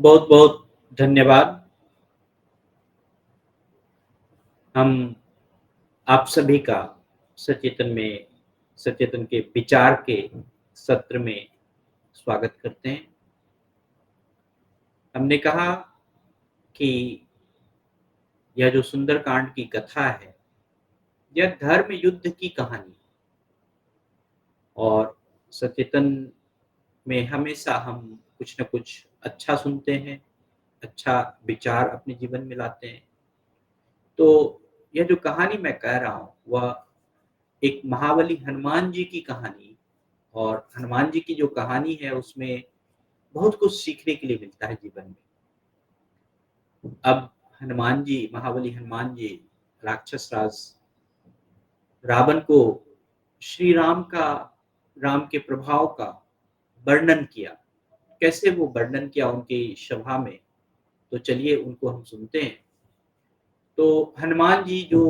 बहुत बहुत धन्यवाद। हम आप सभी का सचेतन में सचेतन के विचार के सत्र में स्वागत करते हैं। हमने कहा कि यह जो सुंदरकांड की कथा है, यह धर्म युद्ध की कहानी और सचेतन में हमेशा हम कुछ न कुछ अच्छा सुनते हैं, अच्छा विचार अपने जीवन में लाते हैं। तो यह जो कहानी मैं कह रहा हूँ, वह एक महाबली हनुमान जी की कहानी और हनुमान जी की जो कहानी है उसमें बहुत कुछ सीखने के लिए मिलता है जीवन में। अब हनुमान जी, महाबली हनुमान जी राक्षस राज रावण को श्री राम के प्रभाव का वर्णन किया। कैसे वो वर्णन किया उनकी सभा में, तो चलिए उनको हम सुनते हैं। तो हनुमान जी जो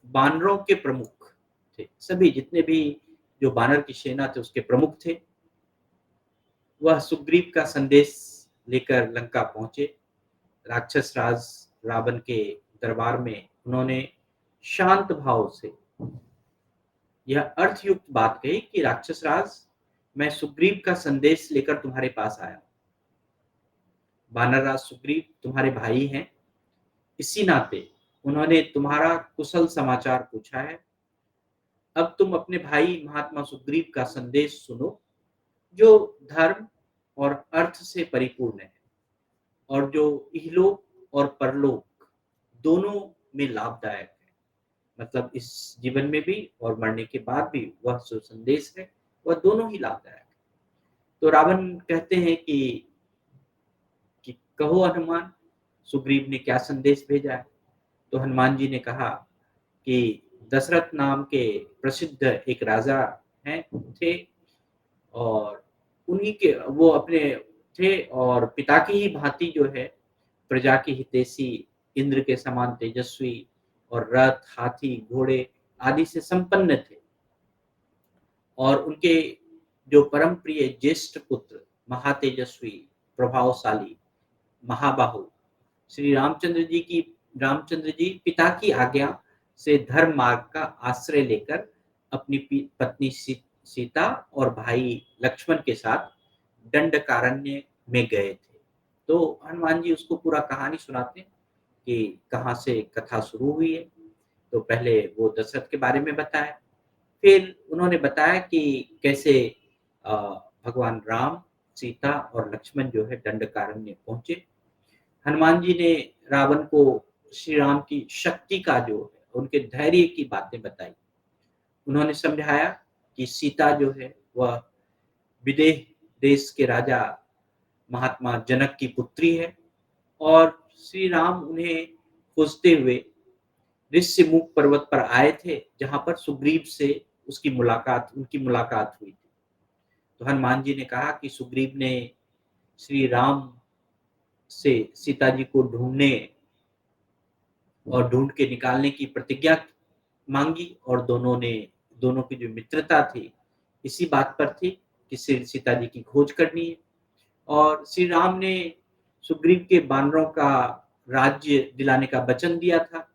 बानरों के प्रमुख थे, सभी जितने भी जो बानर की सेना थे उसके प्रमुख थे, वह सुग्रीव का संदेश लेकर लंका पहुंचे। राक्षस राज रावण के दरबार में उन्होंने शांत भाव से यह अर्थयुक्त बात कही कि राक्षस राज, मैं सुग्रीव का संदेश लेकर तुम्हारे पास आया। वानर राज सुग्रीव तुम्हारे भाई हैं, इसी नाते उन्होंने तुम्हारा कुशल समाचार पूछा है। अब तुम अपने भाई महात्मा सुग्रीव का संदेश सुनो, जो धर्म और अर्थ से परिपूर्ण है और जो इहलोक और परलोक दोनों में लाभदायक है। मतलब इस जीवन में भी और मरने के बाद भी वह जो संदेश है, वह दोनों ही लाभदायक है। तो रावण कहते हैं कि कहो हनुमान, सुग्रीव ने क्या संदेश भेजा है। तो हनुमान जी ने कहा कि दशरथ नाम के प्रसिद्ध एक राजा हैं थे, और उन्हीं के वो अपने थे और पिता की ही भांति जो है प्रजा की हितैषी, इंद्र के समान तेजस्वी और रथ, हाथी, घोड़े आदि से संपन्न थे। और उनके जो परम प्रिय ज्येष्ठ पुत्र, महातेजस्वी, प्रभावशाली, महाबाहु श्री रामचंद्र जी पिता की आज्ञा से धर्म मार्ग का आश्रय लेकर अपनी पत्नी सीता और भाई लक्ष्मण के साथ दंडकारण्य में गए थे। तो हनुमान जी उसको पूरा कहानी सुनाते हैं कि कहाँ से कथा शुरू हुई है। तो पहले वो दशरथ के बारे में बताया, फिर उन्होंने बताया कि कैसे अ, भगवान राम, सीता और लक्ष्मण जो है दंडकारण्य पहुंचे। हनुमान जी ने रावण को श्री राम की शक्ति का जो है, उनके धैर्य की बातें बताई। उन्होंने समझाया कि सीता जो है वह विदेह देश के राजा महात्मा जनक की पुत्री है और श्री राम उन्हें खोजते हुए ऋष्यमुख पर्वत पर आए थे, जहां पर सुग्रीव से उनकी मुलाकात हुई थी। तो हनुमान जी ने कहा कि सुग्रीव ने श्री राम से सीता जी को ढूंढने और ढूंढ के निकालने की प्रतिज्ञा मांगी, और दोनों की जो मित्रता थी इसी बात पर थी कि सीता जी की खोज करनी है। और श्री राम ने सुग्रीव के बानरों का राज्य दिलाने का वचन दिया था।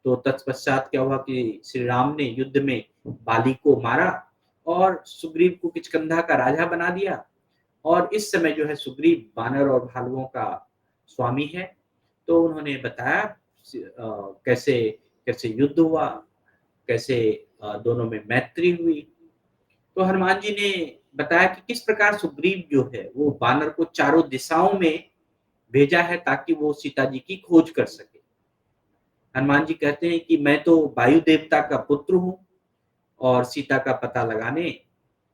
तो तत्पश्चात क्या हुआ कि श्री राम ने युद्ध में बाली को मारा और सुग्रीव को किष्किंधा का राजा बना दिया। और इस समय जो है सुग्रीव बानर और भालुओं का स्वामी है। तो उन्होंने बताया कैसे कैसे युद्ध हुआ, कैसे दोनों में मैत्री हुई। तो हनुमान जी ने बताया कि किस प्रकार सुग्रीव जो है वो बानर को चारों दिशाओं में भेजा है ताकि वो सीता जी की खोज कर सके। हनुमान जी कहते हैं कि मैं तो वायु देवता का पुत्र हूँ और सीता का पता लगाने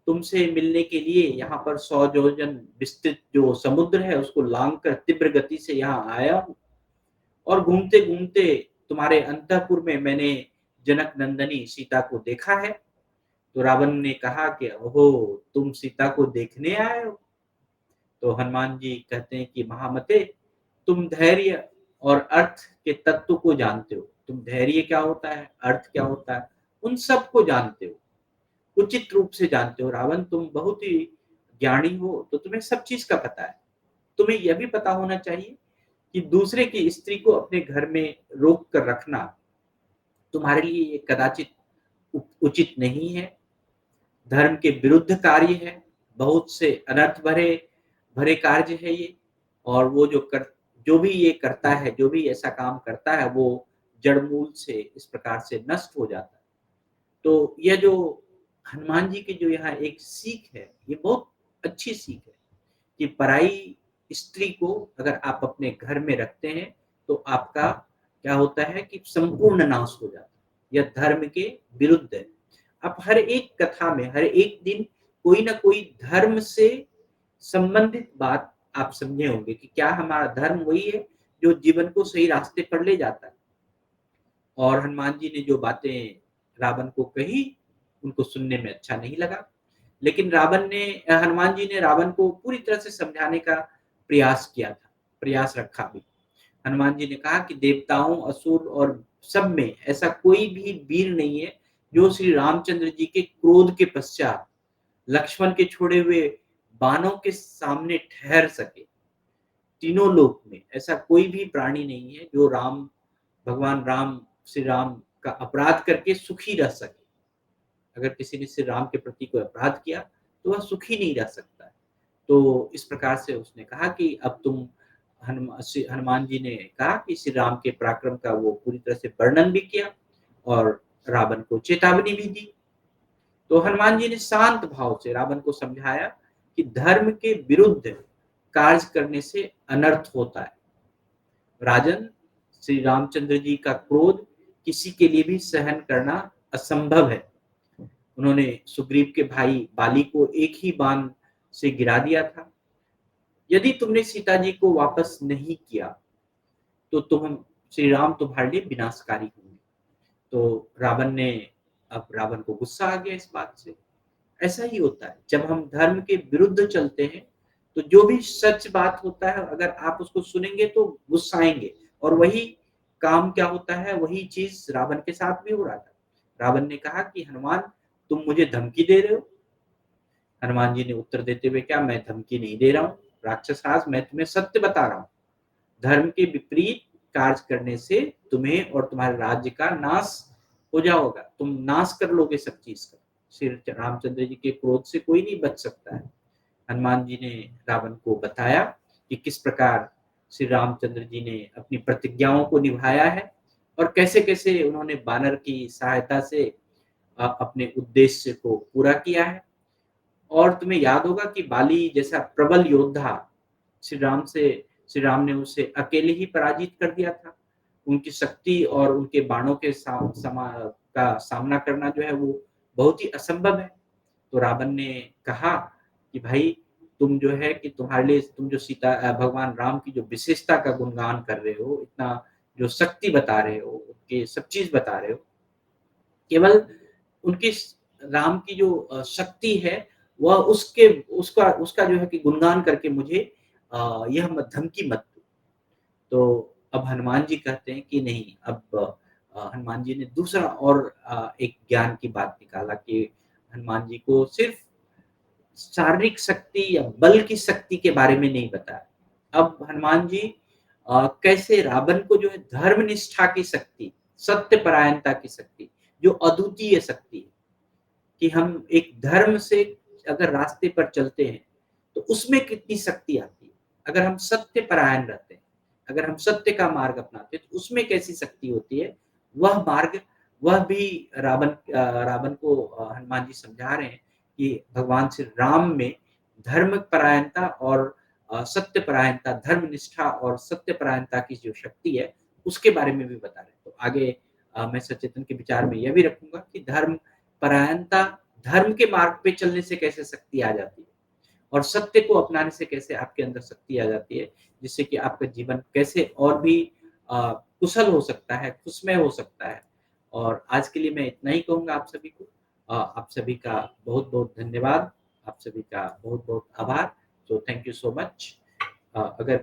तुमसे मिलने के लिए यहाँ पर 100 योजन विस्तृत जो समुद्र है उसको लांग कर तीव्र गति से यहाँ आया हूँ। और घूमते घूमते तुम्हारे अंतःपुर में मैंने जनक नंदनी सीता को देखा है। तो रावण ने कहा कि ओहो, तुम सीता को देखने आए हो। तो हनुमान जी कहते हैं कि महामते, तुम धैर्य और अर्थ के तत्व को जानते हो। तुम धैर्य क्या होता है, अर्थ क्या होता है, उन सब को जानते हो, उचित रूप से जानते हो। रावण, तुम बहुत ही ज्ञानी हो, तो तुम्हें सब चीज का पता है। तुम्हें यह भी पता होना चाहिए कि दूसरे की स्त्री को अपने घर में रोक कर रखना तुम्हारे लिए ये कदाचित उचित नहीं है, धर्म के विरुद्ध कार्य है, बहुत से अनर्थ भरे भरे कार्य है ये। और वो जो भी ये करता है, जो भी ऐसा काम करता है, वो जड़-मूल से इस प्रकार से नष्ट हो जाता है। तो यह जो हनुमान जी की जो यहाँ एक सीख है, ये बहुत अच्छी सीख है कि पराई स्त्री को अगर आप अपने घर में रखते हैं, तो आपका क्या होता है कि संपूर्ण नाश हो जाता है। यह धर्म के विरुद्ध है। आप हर एक कथा में, हर एक दिन कोई न कोई धर्म से संबंधित बात आप समझे होंगे कि क्या हमारा धर्म वही है, जो जीवन को सही रास्ते पर ले जाता है। और हनुमान जी ने जो बातें रावण को कही, उनको सुनने में अच्छा नहीं लगा। लेकिन हनुमान जी ने रावण को पूरी तरह से समझाने का प्रयास किया था, प्रयास रखा भी। हनुमान जी ने कहा कि देवताओं, असुर और सब में ऐसा कोई भी वीर नहीं है, जो श्री रामचंद्र जी के क्रोध के पश्चात लक्ष्मण के छोड़े हुए बाणों के सामने ठहर सके। तीनों लोक में ऐसा कोई भी प्राणी नहीं है, जो भगवान राम, श्री राम का अपराध करके सुखी रह सके। अगर किसी ने श्री राम के प्रति कोई अपराध किया, तो वह सुखी नहीं रह सकता है। तो इस प्रकार से उसने कहा कि अब तुम हनुमान जी ने कहा कि श्री राम के पराक्रम का वो पूरी तरह से वर्णन भी किया और रावण को चेतावनी भी दी। तो हनुमान जी ने शांत भाव से रावण को समझाया कि धर्म के विरुद्ध कार्य करने से अनर्थ होता है। राजन, श्री रामचंद्र जी का क्रोध किसी के लिए भी सहन करना असंभव है। उन्होंने सुग्रीव के भाई बाली को एक ही बाण से गिरा दिया था। यदि तुमने सीता जी को वापस नहीं किया, तो श्री राम तुम्हारे लिए विनाशकारी होंगे। तो रावण को गुस्सा आ गया इस बात से। ऐसा ही होता है, जब हम धर्म के विरुद्ध चलते हैं, तो जो भी सच बात होता है, अगर आप उसको सुनेंगे तो गुस्साएंगे। और वही काम क्या होता है, वही चीज रावण के साथ भी हो रहा था। रावण ने कहा कि हनुमान, तुम मुझे धमकी दे रहे हो। हनुमान जी ने उत्तर देते हुए, क्या मैं धमकी नहीं दे रहा हूँ राक्षसराज, मैं तुम्हें सत्य बता रहा हूँ। धर्म के विपरीत कार्य करने से तुम्हें और तुम्हारे राज्य का नाश हो जाओगा, तुम नाश कर लोगे सब चीज का। श्री रामचंद्र जी के क्रोध से कोई नहीं बच सकता है। हनुमान जी ने रावण को बताया कि किस प्रकार श्री रामचंद्र जी ने अपनी प्रतिज्ञाओं को निभाया है और कैसे कैसे उन्होंने बानर की सहायता से अपने उद्देश्य को पूरा किया है। और तुम्हें याद होगा कि बाली जैसा प्रबल योद्धा श्री राम ने उसे अकेले ही पराजित कर दिया था। उनकी शक्ति और उनके बाणों के का सामना करना जो है वो बहुत ही असंभव है। तो रावण ने कहा कि भाई, तुम जो है कि तुम्हारे लिए तुम जो भगवान राम की जो विशेषता का गुणगान कर रहे हो, इतना जो शक्ति बता रहे हो, उनके सब चीज बता रहे हो, केवल उनकी राम की जो शक्ति है, वह उसका उसका जो है कि गुणगान करके मुझे यह धमकी मत दो। तो अब हनुमान जी कहते हैं कि नहीं, अब हनुमान जी ने दूसरा और एक ज्ञान की बात निकाला कि हनुमान जी को सिर्फ शारीरिक शक्ति या बल की शक्ति के बारे में नहीं बताया। अब हनुमान जी कैसे रावण को जो है धर्म निष्ठा की शक्ति, सत्य परायणता की शक्ति, जो अद्वितीय शक्ति है, कि हम एक धर्म से अगर रास्ते पर चलते हैं, तो उसमें कितनी शक्ति आती है। अगर हम सत्य परायण रहते हैं, अगर हम सत्य का मार्ग अपनाते हैं, तो उसमें कैसी शक्ति होती है, वह मार्ग, वह भी रावण को हनुमान जी समझा रहे हैं कि भगवान श्री राम में धर्म परायणता और सत्य परायणता, धर्म निष्ठा और सत्य परायणता की जो शक्ति है, उसके बारे में भी बता रहे हैं। तो आगे मैं सचेतन के विचार में यह भी रखूंगा कि धर्म परायणता, धर्म के मार्ग पे चलने से कैसे शक्ति आ जाती है और सत्य को अपनाने से कैसे आपके अंदर शक्ति आ जाती है, जिससे कि आपका जीवन कैसे और भी कुशल हो सकता है, खुशमय हो सकता है। और आज के लिए मैं इतना ही कहूँगा आप सभी को। आप सभी का बहुत-बहुत धन्यवाद। आप सभी का बहुत-बहुत आभार। तो थैंक यू सो मच। अगर